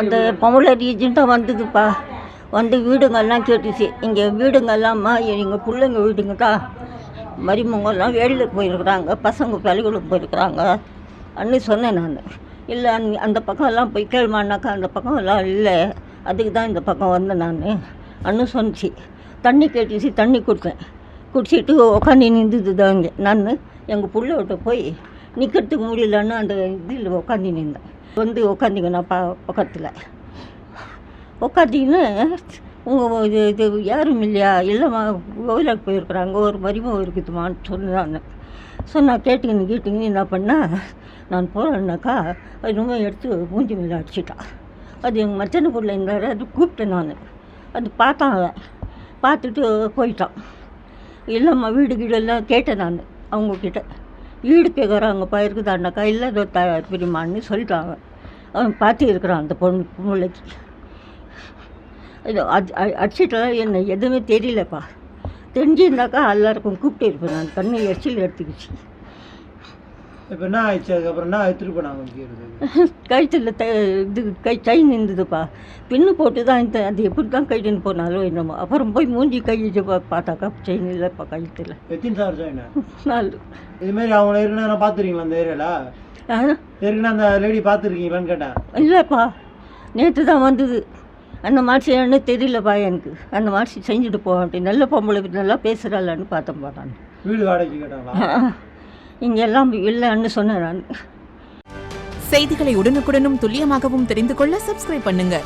அந்த பொம்பளை ரீஜெண்டாக வந்ததுப்பா. வந்து வீடுங்கள்லாம் கேட்டுச்சு. இங்கே வீடுங்கள்லாம்மா எங்கள் பிள்ளைங்க வீடுங்க தான். மருமகள்லாம் வேலைக்கு போயிருக்கிறாங்க, பசங்க பள்ளிக்கூடம் போயிருக்கிறாங்க அன்னு சொன்னேன் நான். இல்லை அந்த பக்கம்லாம் போய் கேள்மானாக்கா அந்த பக்கம்லாம் இல்லை, அதுக்கு தான் இந்த பக்கம் வந்தேன் நான் அன்னு சொன்னிச்சு. தண்ணி கேட்டுச்சு, தண்ணி கொடுத்தேன். குடிச்சிட்டு உட்காந்து நின்றுது தான் இங்கே. நான் எங்கள் பிள்ளைகிட்ட போய் நிற்கிறதுக்கு முடியலன்னு அந்த இதில் உட்காந்து நின்றேன். வந்து உட்காந்திங்கண்ணா பக்கத்தில் உட்காந்திங்கன்னு உங்கள் இது யாரும் இல்லையா? இல்லைம்மா கோவிலுக்கு போயிருக்கிறாங்க, ஒரு மருமகம் இருக்குதுமான்னு சொன்னான்னு சொன்னால் கேட்டிங்கன்னு என்ன பண்ணால் நான் போகிறேன்னாக்கா அது ரொம்ப எடுத்து மூஞ்சி மேலே அடிச்சிட்டா. அது எங்கள் மச்சனை பிள்ளை இருந்தார், அது கூப்பிட்டேன் நான். அது பார்த்தான், பார்த்துட்டு போயிட்டான். இல்லைம்மா வீடு கீடெல்லாம் கேட்டேன் நான் அவங்கக்கிட்ட. வீடு கேட்குறாங்கப்பா இருக்குதான்னாக்கா இல்லை அதோ பெரியம்மான்னு சொல்லிட்டாங்க. அவன் பார்த்து இருக்கிறான் அந்த பிள்ளைக்கு. இது அடிச்சிட்டெல்லாம் என்ன எதுவுமே தெரியலப்பா. தெரிஞ்சிருந்தாக்கா எல்லாருக்கும் கூப்பிட்டு இருப்பேன் நான். கண்ணு எரிச்சல் எடுத்துக்கிச்சு. இப்போ என்ன ஆயிடுச்சு? அதுக்கப்புறம் என்ன எடுத்துகிட்டு போனாங்க? கழுத்தில் இது செயின் இருந்ததுப்பா. பின்னு போட்டு தான் இந்த அது எப்படி தான் கழுத்துன்னு போனாலும் என்னமோ. அப்புறம் போய் மூஞ்சி கழிச்சு பார்த்தாக்கா செயின் இல்லைப்பா கழுத்தில். எத்தனை சார் செயின்? 4. இதுமாரி அவங்க ஏற்கனவே பார்த்துருக்கீங்களா அந்த ஏரியாவில்? ஏற்கனவே அந்த லேடி பார்த்துருக்கீங்களான்னு கேட்டேன். இல்லைப்பா, நேற்று தான் வந்தது. அந்த மாதிரி என்ன தெரியலப்பா எனக்கு. அந்த மாதிரி செஞ்சுட்டு போவேன். நல்ல பொம்பளை நல்லா பேசுகிறாளான்னு பார்த்தேன்ப்பா நான். வீடு வாடகைக்கு கேட்டாங்களா? இங்கே எல்லாம் இல்லைன்னு சொன்னேன் நான். செய்திகளை உடனுக்குடனும் துல்லியமாகவும் தெரிந்து கொள்ள சப்ஸ்கிரைப் பண்ணுங்க.